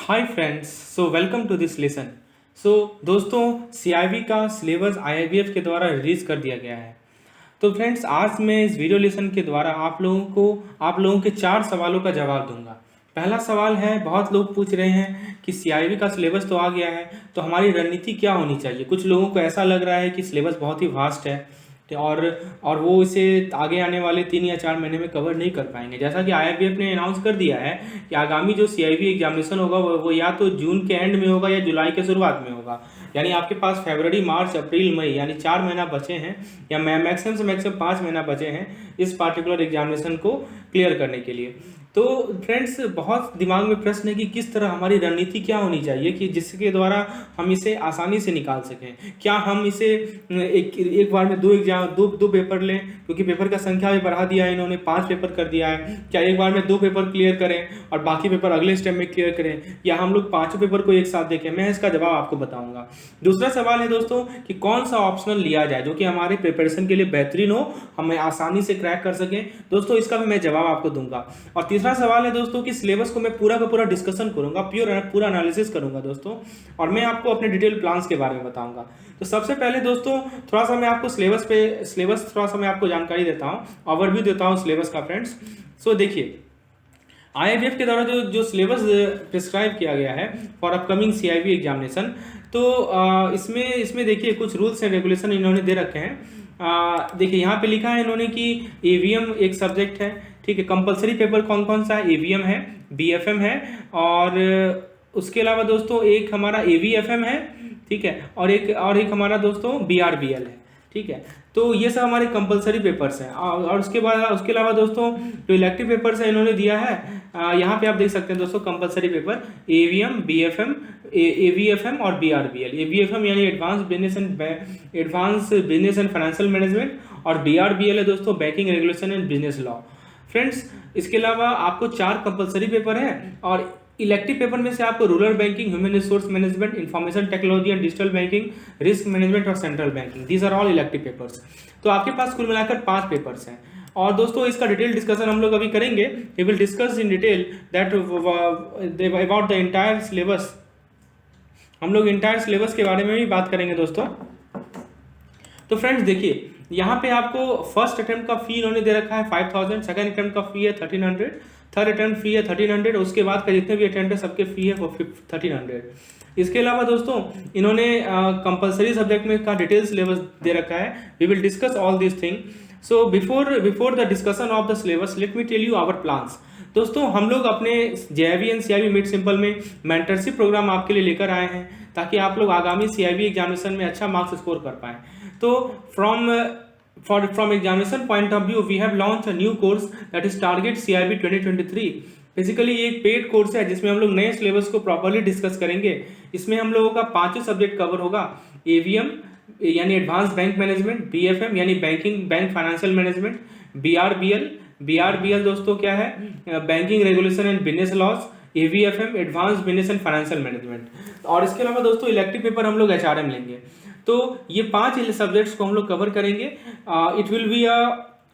Hi friends, so welcome to this lesson. So दोस्तों, CIB का syllabus IIBF के द्वारा रिलीज़ कर दिया गया है। तो फ्रेंड्स, आज मैं इस वीडियो लेसन के द्वारा आप लोगों के 4 सवालों का जवाब दूंगा। पहला सवाल है, बहुत लोग पूछ रहे हैं कि सीआईबी का सिलेबस तो आ गया है, तो हमारी रणनीति क्या होनी चाहिए। कुछ लोगों को ऐसा लग रहा है कि सिलेबस बहुत ही वास्ट है और वो इसे आगे आने वाले 3 या 4 महीने में कवर नहीं कर पाएंगे। जैसा कि आईआईबीएफ ने अनाउंस कर दिया है कि आगामी जो सीआईबी एग्जामिनेशन होगा वो या तो जून के एंड में होगा या जुलाई के शुरुआत में होगा। यानी आपके पास फरवरी, मार्च, अप्रैल, मई यानी 4 महीना बचे हैं, या मैक्सिमम से मैक्सिमम 5 महीना बचे हैं इस पार्टिकुलर एग्जामिनेशन को क्लियर करने के लिए। तो फ्रेंड्स, बहुत दिमाग में प्रश्न है कि किस तरह हमारी रणनीति क्या होनी चाहिए कि जिसके द्वारा हम इसे आसानी से निकाल सकें। क्या हम इसे एक बार में दो पेपर लें, क्योंकि पेपर का संख्या भी बढ़ा दिया है इन्होंने, 5 पेपर कर दिया है। क्या एक बार में 2 पेपर क्लियर करें और बाकी पेपर अगले स्टेप में क्लियर करें, या हम लोग 5 पेपर को एक साथ देखें? मैं इसका जवाब आपको बताऊंगा। दूसरा सवाल है दोस्तों कि कौन सा ऑप्शनल लिया जाए जो कि हमारे प्रिपरेशन के लिए बेहतरीन हो, हमें आसानी से क्रैक कर सकें। दोस्तों, इसका भी मैं जवाब आपको दूंगा। और तीसरा सवाल है दोस्तों कि सिलेबस को मैं पूरा का पूरा डिस्कशन करूंगा, पूरा एनालिसिस करूंगा दोस्तों, और मैं आपको अपने डिटेल प्लान्स के बारे में बताऊंगा। तो सबसे पहले दोस्तों, थोड़ा सा मैं आपको सिलेबस थोड़ा सा मैं आपको जानकारी देता हूँ, ओवरव्यू देता हूँ सिलेबस का फ्रेंड्स। सो देखिए, आईआईबीएफ के द्वारा जो सिलेबस प्रिस्क्राइब किया गया है फॉर अपकमिंग सीआईबी एग्जामिनेशन, तो इसमें देखिए कुछ रूल्स एंड रेगुलेशन इन्होंने दे रखे हैं। देखिए यहाँ पे लिखा है इन्होंने कि ईवीएम एक सब्जेक्ट है, ठीक है। कंपलसरी पेपर कौन कौन सा है? ईवीएम है, बीएफएम है, और उसके अलावा दोस्तों एक हमारा एवीएफएम है, ठीक है, और एक हमारा दोस्तों बीआरबीएल है, ठीक है। तो ये सब हमारे कंपलसरी पेपर्स हैं। और उसके अलावा दोस्तों जो इलेक्टिव पेपर्स है इन्होंने दिया है, यहाँ पे आप देख सकते हैं दोस्तों, कंपलसरी पेपर एवीएम, बीएफएम, एवीएफएम और बीआरबीएल। एवीएफएम यानी advance business and financial management, और बीआरबीएल है दोस्तों banking regulation and business law. Friends, इसके अलावा आपको 4 कंपलसरी पेपर हैं, और इलेक्टिव पेपर में से आपको rural banking, human resource management, information technology and digital banking, risk management और central banking, these are all elective papers. तो आपके पास कुल मिलाकर 5 पेपर्स हैं। और दोस्तों, इसका डिटेल डिस्कशन हम लोग अभी करेंगे। We will discuss in detail that about the entire syllabus. हम लोग एंटायर सिलेबस के बारे में भी बात करेंगे दोस्तों। तो फ्रेंड्स देखिए, यहाँ पे आपको फर्स्ट अटेम्प्ट का फी इन्होंने दे रखा है 5000, सेकंड अटेम्प्ट का फी है 1300, थर्ड अटेम्प्ट फी है 1300, उसके बाद का जितने भी अटेम्प्ट है सबके फी है वो 1300। इसके अलावा दोस्तों इन्होंने कंपलसरी सब्जेक्ट में का डिटेल सिलेबस दे रखा है। We will discuss all this thing. So before the discussion of the syllabus, let me tell you our plans. दोस्तों, हम लोग अपने JIB and CIB made simple में मेंटरशिप प्रोग्राम आपके लिए लेकर आए हैं, ताकि आप लोग आगामी सीआईबी एग्जामिनेशन में अच्छा मार्क्स स्कोर कर पाएँ। तो from examination point of view, we have launched a new course that is Target CIB 2023। Basically ये एक पेड कोर्स है जिसमें हम लोग नए सिलेबस को प्रॉपर्ली डिस्कस करेंगे। इसमें हम लोगों का 5 सब्जेक्ट कवर होगा। एवीएम यानी एडवांस बैंक मैनेजमेंट, बीएफएम यानी बैंक फाइनेंशियल मैनेजमेंट, बीआरबीएल दोस्तों क्या है? Banking regulation and business laws, ABFM advance business and financial management. और इसके अलावा दोस्तों इलेक्टिव पेपर हम लोग एचआरएम लेंगे। तो ये 5 सब्जेक्ट्स को हम लोग कवर करेंगे। It will be a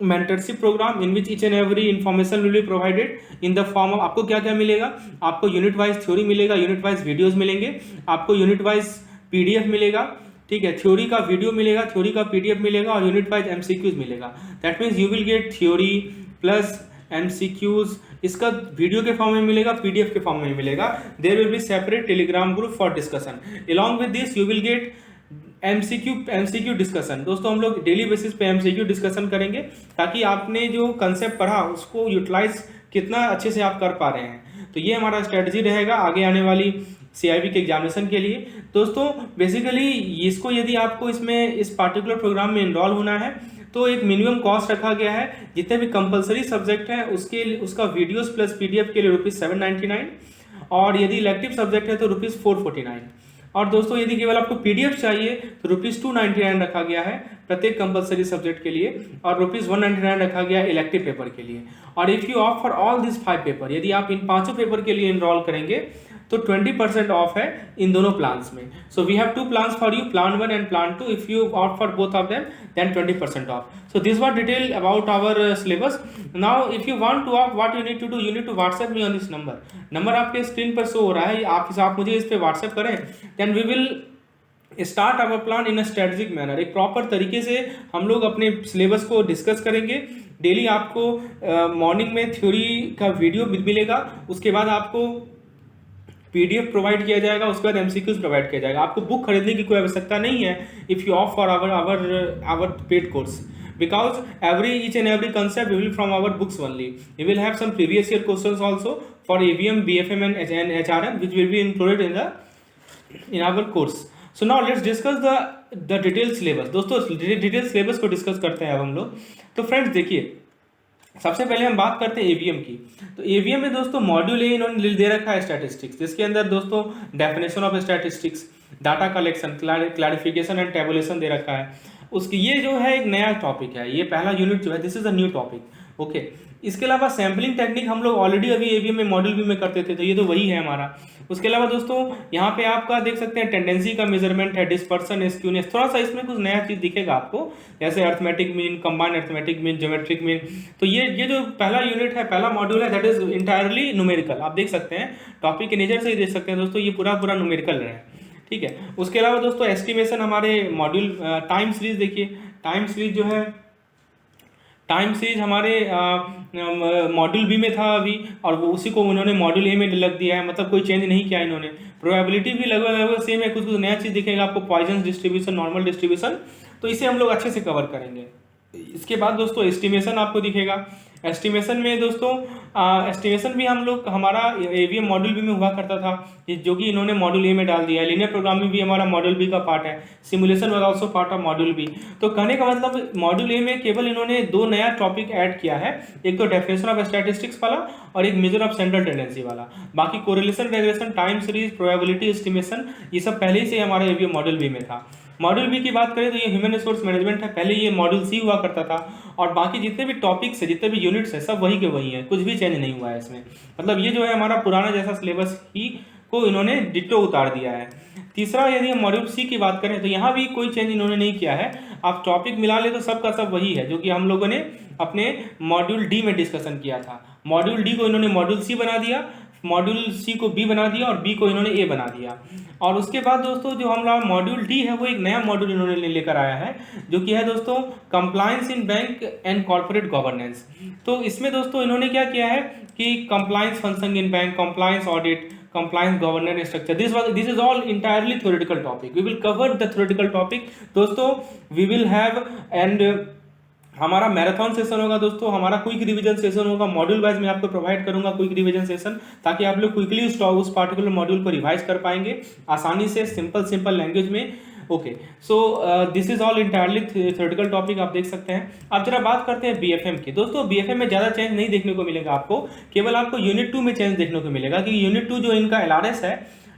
mentorship program in which each and every information will be provided in the form of, आपको क्या क्या मिलेगा? आपको यूनिट वाइज थ्योरी मिलेगा, यूनिट वाइज वीडियोज मिलेंगे, आपको यूनिट वाइज पीडीएफ मिलेगा, ठीक है, थ्योरी का वीडियो मिलेगा, थ्योरी का पीडीएफ मिलेगा, और यूनिट वाइज एमसीक्यूज मिलेगा। That means you will get theory plus MCQs, इसका वीडियो के फॉर्म में मिलेगा, पीडीएफ के फॉर्म में मिलेगा। There will be separate Telegram group for discussion. Along with this you will get MCQ discussion. दोस्तों, हम लोग डेली बेसिस पे एमसीक्यू डिस्कशन करेंगे, ताकि आपने जो कंसेप्ट पढ़ा उसको यूटिलाइज कितना अच्छे से आप कर पा रहे हैं। तो ये हमारा स्ट्रेटजी रहेगा आगे आने वाली सीआईबी के एग्जामिनेशन के लिए। दोस्तों, बेसिकली इसको यदि आपको इस पार्टिकुलर प्रोग्राम में इनरोल होना है तो एक मिनिमम कॉस्ट रखा गया है। जितने भी कंपलसरी सब्जेक्ट हैं उसका वीडियोस प्लस पीडीएफ के लिए ₹799, और यदि इलेक्टिव सब्जेक्ट है तो ₹449। और दोस्तों, यदि केवल आपको पीडीएफ चाहिए तो ₹299 रखा गया है प्रत्येक कंपलसरी सब्जेक्ट के लिए, और ₹199 रखा गया है इलेक्टिव पेपर के लिए। और if you opt for all this 5 paper, यदि आप इन 5 पेपर के लिए इनरोल करेंगे तो 20% ऑफ है इन दोनों प्लान्स में। So we have two plans for you, plan 1 and plan 2। If you opt for both of them then 20% off. So this was detail about our syllabus. Now if you want to opt, what you need to do, you need to WhatsApp me on this number आपके screen पर show हो रहा है, आप मुझे इस पे WhatsApp करें, then we will start our plan in a strategic manner. एक प्रॉपर तरीके से हम लोग अपने सिलेबस को डिस्कस करेंगे। डेली आपको मॉर्निंग में थ्योरी का वीडियो मिलेगा, उसके बाद आपको PDF प्रोवाइड किया जाएगा, उसके बाद MCQs प्रोवाइड किया जाएगा। आपको बुक खरीदने की कोई आवश्यकता नहीं है if you opt for our paid course, because each and every concept will be from our books only. We will have some previous year questions also for AVM, BFM and HRM, which will be included in our course. So now let's discuss the detailed syllabus। दोस्तों detail syllabus को discuss करते हैं अब हम लोग। तो friends देखिए, सबसे पहले हम बात करते हैं AVM की। तो AVM में दोस्तों मॉड्यूल ए इन्होंने दे रखा है स्टैटिस्टिक्स, जिसके अंदर दोस्तों definition of statistics, data collection, clarification and tabulation दे रखा है। उसकी ये जो है एक नया टॉपिक है, ये पहला यूनिट जो है, this is a new topic. Okay, इसके अलावा सैम्पलिंग टेक्निक हम लोग ऑलरेडी अभी AVM में मॉड्यूल बी में करते थे, तो ये तो वही है हमारा। उसके अलावा दोस्तों यहाँ पे आपका देख सकते हैं टेंडेंसी का मेजरमेंट है, डिस्पर्सन, स्क्यूनेस, थोड़ा सा इसमें कुछ नया चीज़ दिखेगा आपको, जैसे arithmetic mean, combined arithmetic mean, geometric mean. तो ये जो पहला यूनिट है, पहला मॉड्यूल है, दैट इज इंटायरली न्यूमेरिकल। आप देख सकते हैं टॉपिक के नेचर से ही देख सकते हैं दोस्तों, ये पूरा न्यूमेरिकल है, ठीक है। उसके अलावा दोस्तों एस्टिमेशन हमारे मॉड्यूल, टाइम सीरीज देखिए, टाइम सीरीज जो है, टाइम सीरीज हमारे मॉड्यूल बी में था अभी, और वो उसी को उन्होंने मॉड्यूल ए में लग दिया है, मतलब कोई चेंज नहीं किया इन्होंने। प्रोबेबिलिटी भी लगभग सेम है, कुछ नया चीज़ दिखेगा आपको, पॉइजन डिस्ट्रीब्यूशन, नॉर्मल डिस्ट्रीब्यूशन, तो इसे हम लोग अच्छे से कवर करेंगे। इसके बाद दोस्तों एस्टिमेशन आपको दिखेगा। एस्टिमेशन में दोस्तों एस्टिमेशन भी हम लोग, हमारा AVM मॉड्यूल बी में हुआ करता था, जो कि इन्होंने मॉड्यूल ए में डाल दिया है। लीनियर प्रोग्रामिंग भी हमारा मॉड्यूल बी का पार्ट है, simulation was also part of module B. तो कहने का मतलब मॉड्यूल ए में केवल इन्होंने 2 नया टॉपिक ऐड किया है, एक तो डेफिनेशन ऑफ स्टैटिस्टिक्स वाला और एक मेजर ऑफ सेंट्रल टेंडेंसी वाला। बाकी correlation, regression, time series, probability, estimation, ये सब पहले ही से हमारे AVM मॉड्यूल बी में था। मॉड्यूल बी की बात करें तो ये ह्यूमन रिसोर्स मैनेजमेंट है, पहले ये मॉड्यूल सी हुआ करता था, और बाकी जितने भी टॉपिक्स है, जितने भी यूनिट्स है, सब वही के वही हैं, कुछ भी चेंज नहीं हुआ है इसमें। मतलब ये जो है हमारा पुराना जैसा सिलेबस ही को इन्होंने डिट्टो उतार दिया है। तीसरा, यदि हम मॉड्यूल सी की बात करें तो यहाँ भी कोई चेंज इन्होंने नहीं किया है। आप टॉपिक मिला ले तो सब का सब वही है, जो कि हम लोगों ने अपने मॉड्यूल डी में डिस्कशन किया था। मॉड्यूल डी को इन्होंने मॉड्यूल सी बना दिया, मॉड्यूल सी को बी बना दिया, और बी को इन्होंने ए बना दिया। और उसके बाद दोस्तों जो हमारा मॉड्यूल डी है, वो एक नया मॉड्यूल इन्होंने लेकर आया है, जो कि है दोस्तों compliance in bank and corporate governance. तो इसमें दोस्तों इन्होंने क्या किया है कि compliance function in bank, compliance audit, compliance governance structure, this is all entirely theoretical topic. We will cover the theoretical topic दोस्तों, we will have and हमारा मैराथन सेशन होगा दोस्तों, हमारा क्विक रिवीजन सेशन होगा, मॉड्यूल वाइज मैं आपको provide करूंगा quick revision session, ताकि आप लोग क्विकली उस पार्टिकुलर मॉड्यूल को रिवाइज कर पाएंगे आसानी से, सिंपल लैंग्वेज में। Okay, so this is all entirely theoretical topic, आप देख सकते हैं। अब जरा बात करते हैं BFM की। दोस्तों BFM में ज़्यादा चेंज नहीं देखने को मिलेगा आपको, केवल आपको यूनिट 2 में चेंज देखने को मिलेगा, कि यूनिट 2 जो इनका LRS है,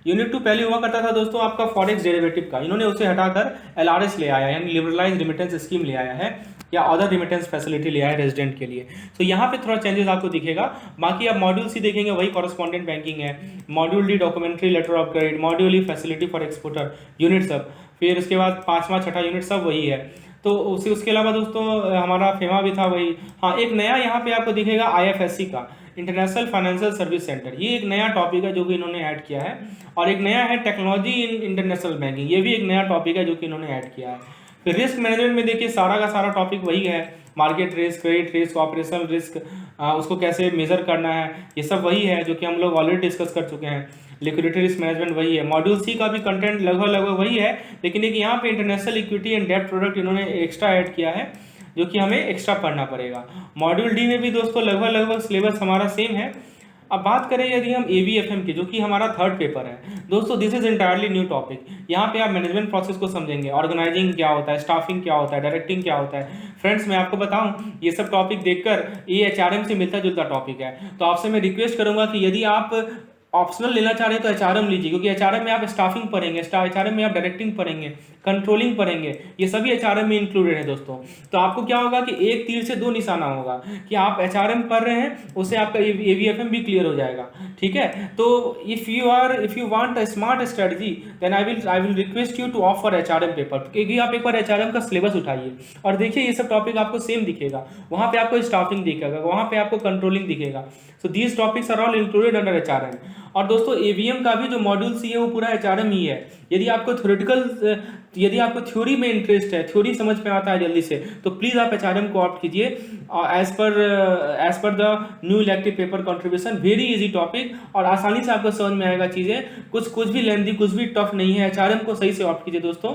यूनिट 2 पहले हुआ करता था दोस्तों आपका फॉरेक्स डेरिवेटिव का, इन्होंने उसे हटाकर LRS ले आया, यानी लिबरलाइज रिमिटेंस स्कीम ले आया है, या अदर रिमिटेंस फैसिलिटी ले आया है रेजिडेंट के लिए। तो यहाँ पे थोड़ा चेंजेस आपको दिखेगा। बाकी आप मॉड्यूल सी देखेंगे, वही कॉरेस्पॉन्डेंट बैंकिंग है, module D documentary letter of credit, module E facility for exporter, unit सब, फिर उसके बाद 5वां 6ठा यूनिट सब वही है। तो उसके अलावा दोस्तों हमारा फेमा भी था वही। हाँ, एक नया यहाँ पे आपको दिखेगा IFSC का, इंटरनेशनल फाइनेंशियल सर्विस सेंटर, ये एक नया टॉपिक है जो कि इन्होंने ऐड किया है। और एक नया है टेक्नोलॉजी इन इंटरनेशनल बैंकिंग, ये भी एक नया टॉपिक है जो कि इन्होंने ऐड किया है। फिर रिस्क मैनेजमेंट में देखिए सारा का सारा टॉपिक वही है, market risk, credit risk, operational risk, उसको कैसे मेजर करना है, ये सब वही है जो कि हम लोग ऑलरेडी डिस्कस कर चुके हैं। लिक्विडिटी रिस्क मैनेजमेंट वही है। मॉड्यूल सी का भी कंटेंट लगभग वही है, लेकिन एक यहाँ पे international equity and debt product इन्होंने एक्स्ट्रा ऐड किया है, जो कि हमें एक्स्ट्रा पढ़ना पड़ेगा। मॉड्यूल डी में भी दोस्तों लगभग सिलेबस हमारा सेम है। अब बात करें यदि हम AVFM की, जो कि हमारा थर्ड पेपर है दोस्तों, this is entirely new topic. यहाँ पे आप मैनेजमेंट प्रोसेस को समझेंगे, ऑर्गेनाइजिंग क्या होता है, स्टाफिंग क्या होता है, डायरेक्टिंग क्या होता है। फ्रेंड्स मैं आपको बताऊं, ये सब टॉपिक देखकर ये HRM से मिलता जुलता टॉपिक है। तो आपसे मैं रिक्वेस्ट करूंगा कि यदि आप ऑप्शनल लेना चाह रहे हैं तो एचआरएम लीजिए, क्योंकि एचआरएम में आप स्टाफिंग पढ़ेंगे, एचआरएम में आप डायरेक्टिंग पढ़ेंगे, कंट्रोलिंग पढ़ेंगे, ये सभी एचआरएम में इंक्लूडेड है दोस्तों। तो आपको क्या होगा कि एक तीर से दो निशाना होगा, कि आप एचआरएम पढ़ रहे हैं उससे आपका एवीएफएम भी क्लियर हो जाएगा, ठीक है। तो if you want a smart strategy then I will request you to offer HRM paper, क्योंकि आप एक बार एचआरएम का सिलेबस उठाइए और देखिए ये सब टॉपिक आपको सेम दिखेगा, वहाँ पे आपको स्टाफिंग दिखेगा, वहाँ पे आपको कंट्रोलिंग दिखेगा। So these topics are all included under HRM. और दोस्तों एवीएम का भी जो मॉड्यूल सी है वो पूरा एचआरएम ही है। यदि आपको थ्योरी में इंटरेस्ट है, थ्योरी समझ में आता है जल्दी से, तो प्लीज़ आप एचआरएम को ऑप्ट कीजिए। As per the new elective paper contribution, very easy topic और आसानी से आपको समझ में आएगा चीज़ें, कुछ भी लेंथी, कुछ भी टफ नहीं है। एचआरएम को सही से ऑप्ट कीजिए दोस्तों।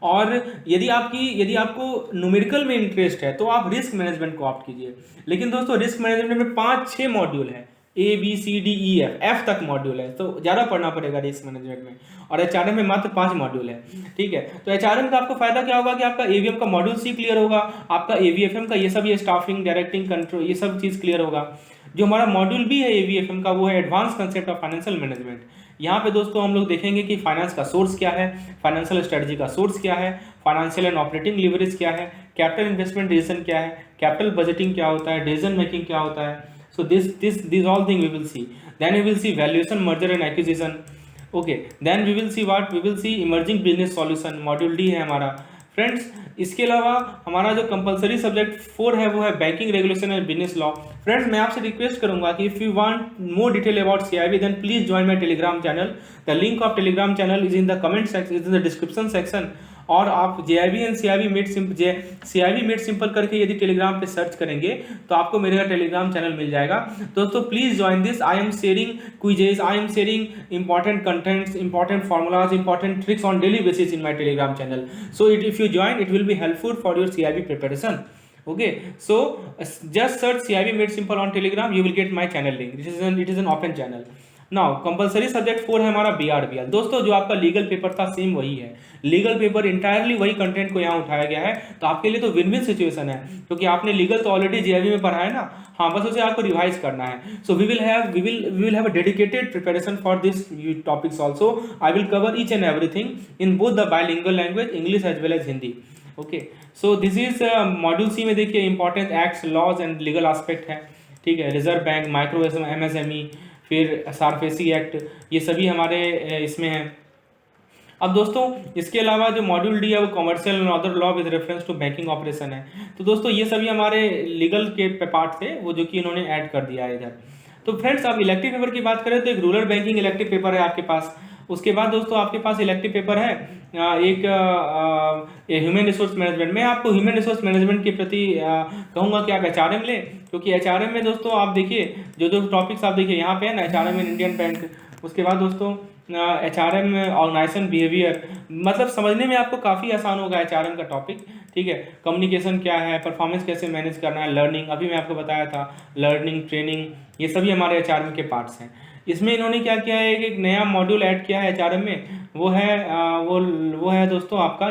और यदि आपको न्यूमेरिकल में इंटरेस्ट है तो आप रिस्क मैनेजमेंट को ऑप्ट कीजिए। लेकिन दोस्तों रिस्क मैनेजमेंट में 5-6 मॉड्यूल है, ABCDEF तक मॉड्यूल है, तो ज़्यादा पढ़ना पड़ेगा रिस्क मैनेजमेंट में। और एचआरएम में मात्र 5 मॉड्यूल है, ठीक है। तो एचआरएम का आपको फायदा क्या होगा कि आपका एवीएम का मॉड्यूल सी क्लियर होगा, आपका एवीएफएम का ये सब, ये स्टाफिंग, डायरेक्टिंग, कंट्रोल, ये सब चीज़ क्लियर होगा। जो हमारा मॉड्यूल भी है एवीएफएम का वो है advance concept of financial management. यहाँ पे दोस्तों हम लोग देखेंगे कि फाइनेंस का सोर्स क्या है, फाइनेंशियल स्ट्रेटजी का सोर्स क्या है, फाइनेंशियल एंड ऑपरेटिंग लीवरेज क्या है, कैपिटल इन्वेस्टमेंट डिसीजन क्या है, कैपिटल बजटिंग क्या होता है, डिसीजन मेकिंग क्या होता है। So these all thing we will see. Then we will see valuation, merger and acquisition. Okay. Then we will see emerging business solution. Module D है हमारा फ्रेंड्स। इसके अलावा हमारा जो कंपलसरी सब्जेक्ट 4 है वो है banking regulation and business law. Friends मैं आपसे रिक्वेस्ट करूंगा कि if you want more detail about CIB then please join my Telegram channel. The link of Telegram channel is in the comment section, is in the description section. और आप JIB and CIB made simple करके यदि Telegram पे search करेंगे तो आपको मेरा Telegram channel मिल जाएगा। दोस्तों please join this. I am sharing quizzes, I am sharing important contents, important formulas, important tricks on daily basis in my Telegram channel. So if you join it will be helpful for your CIB preparation. Okay, so just search CIB made simple on Telegram, you will get my channel link. It is an open channel. Now compulsory subject 4 है हमारा BRBL। दोस्तों जो आपका legal paper था same वही है, legal paper entirely वही content को यहाँ उठाया गया है। तो आपके लिए तो विन विन सिचुएशन है, क्योंकि आपने लीगल तो ऑलरेडी JIB में पढ़ा है ना, हाँ बस उसे आपको रिवाइज करना है। So we will have a dedicated preparation for this topics also. I will cover each and everything in both the bilingual language, English as well as Hindi. Okay, so this is module C में देखिए important acts, laws and legal aspect है, ठीक है। Reserve bank, micro MSME, फिर SARFAESI act, ये सभी हमारे इसमें हैं। अब दोस्तों इसके अलावा जो मॉड्यूल D है वो commercial and other law with reference to banking operation है। तो दोस्तों ये सभी हमारे लीगल के पार्ट थे, वो जो कि इन्होंने ऐड कर दिया है इधर। तो फ्रेंड्स आप इलेक्टिव पेपर की बात करें तो एक रूरल बैंकिंग इलेक्टिव पेपर है आपके पास। उसके बाद दोस्तों आपके पास इलेक्टिव पेपर है एक ह्यूमन रिसोर्स मैनेजमेंट। मैं आपको ह्यूमन रिसोर्स मैनेजमेंट के प्रति कहूँगा कि आप HRM लें, क्योंकि HRM में दोस्तों आप देखिए जो टॉपिक्स आप देखिए यहाँ पे है ना, HRM इन इंडियन बैंक। उसके बाद दोस्तों HRM ऑर्गेनाइजेशन बिहेवियर, मतलब समझने में आपको काफ़ी आसान होगा HRM का टॉपिक, ठीक है। कम्युनिकेशन क्या है, परफॉर्मेंस कैसे मैनेज करना है, लर्निंग अभी मैं आपको बताया था, लर्निंग, ट्रेनिंग, ये सभी हमारे HRM के पार्ट्स हैं। इसमें इन्होंने क्या किया है कि एक नया मॉड्यूल ऐड किया है HRM में, वो है दोस्तों आपका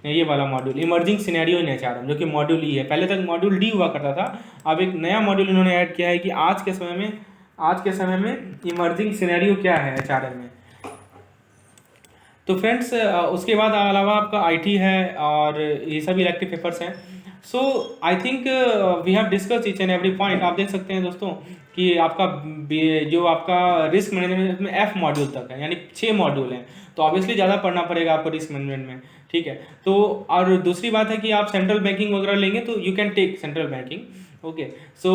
ये वाला module emerging scenario in HRM, जो कि मॉड्यूल E है। पहले तक मॉड्यूल D हुआ करता था, अब एक नया मॉड्यूल इन्होंने ऐड किया है कि आज के समय में इमर्जिंग सिनेरियो क्या है HRM में। तो फ्रेंड्स उसके बाद अलावा आपका IT है और ये सभी इलेक्टिव पेपर्स हैं। So I think we have discuss each and every point. आप देख सकते हैं दोस्तों कि आपका जो आपका रिस्क मैनेजमेंट में F मॉड्यूल तक है, यानी 6 मॉड्यूल हैं, तो ऑब्वियसली ज़्यादा पढ़ना पड़ेगा आपको रिस्क मैनेजमेंट में, ठीक है। तो और दूसरी बात है कि आप सेंट्रल बैंकिंग वगैरह लेंगे तो you can take central banking. Okay, so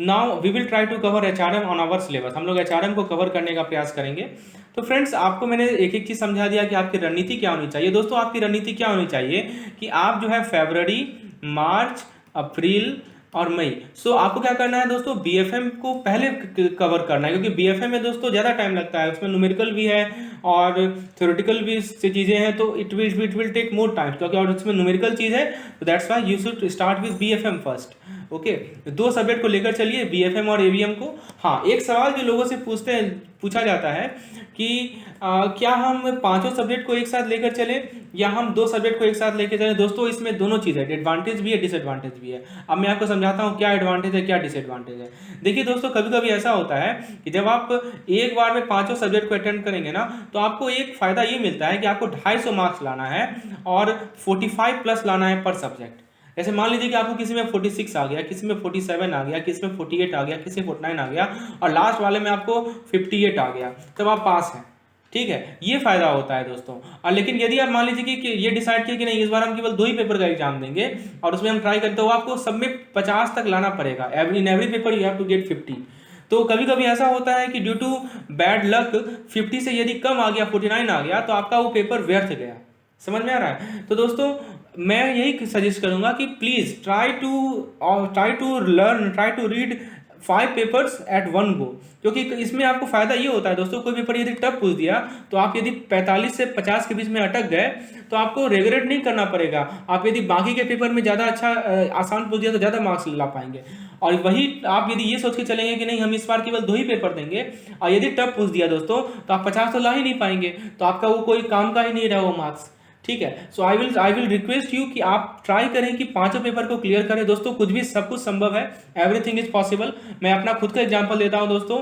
now we will try to cover HRM on our syllabus. हम लोग HRM को कवर करने का प्रयास करेंगे। तो फ्रेंड्स आपको मैंने एक एक चीज़ समझा दिया कि आपकी रणनीति क्या होनी चाहिए। दोस्तों आपकी रणनीति क्या होनी चाहिए कि आप जो है फरवरी, मार्च, अप्रैल और मई, सो आपको क्या करना है दोस्तों, BFM को पहले कवर करना है, क्योंकि BFM में दोस्तों ज़्यादा टाइम लगता है, उसमें न्यूमेरिकल भी है और थ्योरेटिकल भी से चीज़ें हैं, तो it will take more time, क्योंकि और उसमें न्यूमेरिकल चीज़ है, तो that's why you should start with BFM first. Okay, 2 subject को लेकर चलिए, बीएफएम और एवीएम को। हाँ, एक सवाल जो लोगों से पूछा जाता है कि क्या हम पांचों सब्जेक्ट को एक साथ लेकर चलें या हम 2 सब्जेक्ट को एक साथ लेकर चलें। दोस्तों इसमें दोनों चीज़ है, एडवांटेज भी है, डिसएडवांटेज भी है। अब मैं आपको समझाता हूँ क्या एडवांटेज है क्या डिसएडवांटेज है। देखिए दोस्तों, कभी कभी ऐसा होता है कि जब आप एक बार में पांचों सब्जेक्ट को अटेंड करेंगे ना, तो आपको एक फायदा ये मिलता है कि आपको 250 मार्क्स लाना है और 45 प्लस लाना है पर सब्जेक्ट। जैसे मान लीजिए कि आपको किसी में 46 आ गया, किसी में 47 आ गया, किसी में 48 आ गया, किसी में 49 आ गया और लास्ट वाले में आपको 58 आ गया, तब आप पास हैं। ठीक है, ये फायदा होता है दोस्तों। और लेकिन यदि आप मान लीजिए कि ये डिसाइड किया कि नहीं, इस बार हम केवल 2 ही पेपर का एग्जाम देंगे और उसमें हम ट्राई करते हो, आपको सब में 50 तक लाना पड़ेगा। In every paper you have to get 50। तो कभी कभी ऐसा होता है कि ड्यू टू बैड लक 50 से यदि कम आ गया, 49 आ गया, तो आपका वो पेपर व्यर्थ गया। समझ में आ रहा है। तो दोस्तों मैं यही सजेस्ट करूंगा कि please try to learn, try to read 5 papers at one go, क्योंकि इसमें आपको फायदा ये होता है दोस्तों, कोई पेपर यदि टफ पूछ दिया तो आप यदि 45 से 50 के बीच में अटक गए तो आपको रिग्रेट नहीं करना पड़ेगा। आप यदि बाकी के पेपर में ज़्यादा अच्छा आसान पूछ दिया तो ज़्यादा मार्क्स ला पाएंगे। और वही आप यदि ये सोच के चलेंगे कि नहीं हम इस बार केवल 2 ही पेपर देंगे और यदि टफ पूछ दिया दोस्तों तो आप 50 तो ला ही नहीं पाएंगे, तो आपका वो कोई काम का ही नहीं रहा वो मार्क्स। ठीक है, सो आई विल रिक्वेस्ट यू कि आप ट्राई करें कि पांचों पेपर को क्लियर करें। दोस्तों कुछ भी, सब कुछ संभव है, एवरीथिंग इज पॉसिबल। मैं अपना खुद का एग्जांपल देता हूं दोस्तों।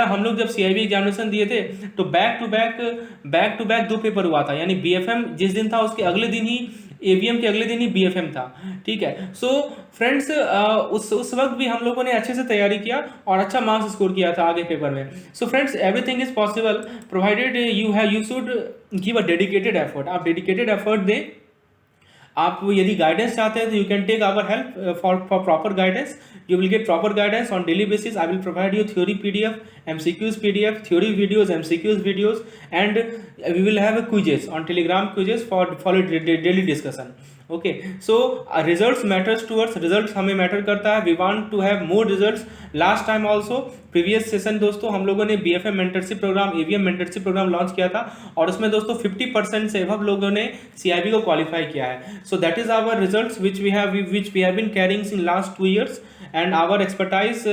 हम लोग जब सीआईबी एग्जामिनेशन दिए थे तो बैक टू बैक 2 पेपर हुआ था, यानी बीएफएम जिस दिन था उसके अगले दिन ही एवीएम के अगले दिन ही बीएफएम था। ठीक है, सो फ्रेंड्स उस वक्त भी हम लोगों ने अच्छे से तैयारी किया और अच्छा मार्क्स स्कोर किया था आगे पेपर में। So friends everything is possible provided you should give a dedicated effort. आप डेडिकेटेड एफर्ट दें। आप यदि गाइडेंस चाहते हैं तो you can take our help for proper guidance. You will get proper guidance on daily basis. I will provide you theory PDF, MCQs PDF, theory videos, MCQs videos, and we will have a quizzes on Telegram, quizzes for daily discussion. Okay, so results matters to us, results हमें matter करता है। we want to have more results. last time also previous session दोस्तों हम लोगों ने BFM mentorship program, AVM mentorship program launch किया था और उसमें दोस्तों 50% से अब लोगों ने CIB को क्वालिफाई किया है। so that is our results which we have been carrying in last 2 years and our expertise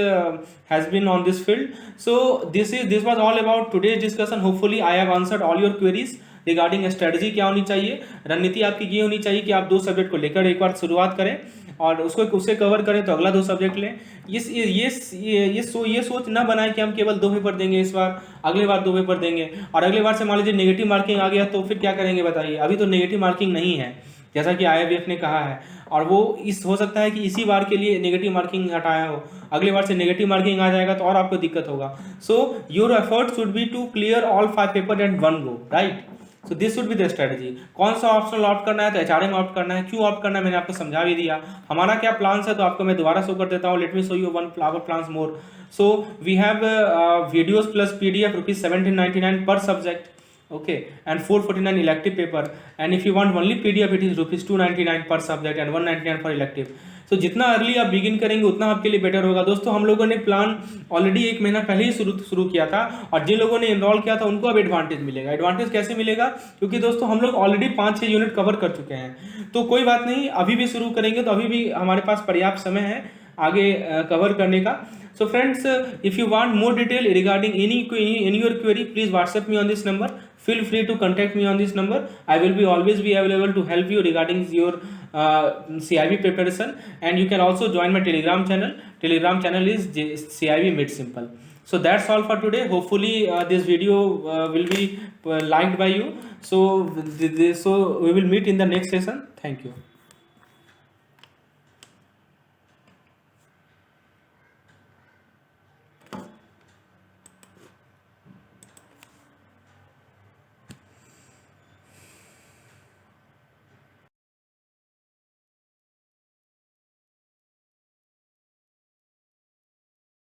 has been on this field. So this was all about today's discussion. Hopefully I have answered all your queries regarding strategy क्या होनी चाहिए, रणनीति आपकी ये होनी चाहिए कि आप 2 सब्जेक्ट को लेकर एक बार शुरुआत करें और उससे कवर करें तो अगला 2 सब्जेक्ट लें। ये सोच ना बनाएं कि हम केवल 2 पेपर देंगे इस बार, अगले बार 2 पेपर देंगे और अगले बार से मान लीजिए नेगेटिव मार्किंग आ गया तो फिर क्या करेंगे बताइए। अभी तो नेगेटिव मार्किंग नहीं है जैसा कि IIBF ने कहा है, और वो हो सकता है कि इसी बार के लिए नेगेटिव मार्किंग हटाया हो, अगली बार से नेगेटिव मार्किंग आ जाएगा तो और आपको दिक्कत होगा। So your effort should be to clear all 5 paper at one go, right. So this should be the strategy. कौन सा ऑप्शनल ऑप्ट करना है तो HRM ऑप्ट करना है। क्यों ऑप्ट करना है मैंने आपको समझा भी दिया। हमारा क्या प्लान्स है तो आपको मैं दोबारा शो कर देता हूँ। Let me show you one our plans more. So we have videos plus PDF ₹1799 per subject, okay, and 449 elective paper, and if you want only PDF it is ₹299 per subject and 199 for elective. तो जितना early आप begin करेंगे उतना आपके लिए better होगा। दोस्तों हम लोगों ने प्लान ऑलरेडी 1 महीना पहले ही शुरू किया था और जिन लोगों ने एनरोल किया था उनको अब एडवांटेज मिलेगा। एडवांटेज कैसे मिलेगा, क्योंकि दोस्तों हम लोग ऑलरेडी 5-6 यूनिट कवर कर चुके हैं। तो कोई बात नहीं, अभी भी शुरू करेंगे तो अभी भी हमारे पास पर्याप्त समय है आगे कवर करने का। So friends, if you want more detail regarding any your query, please WhatsApp me on this number. Feel free to contact me on this number. I will always be available to help you regarding your CIB preparation, and you can also join my Telegram channel. Telegram channel is CIB Made Simple. So that's all for today. Hopefully this video will be liked by you. So we will meet in the next session. Thank you.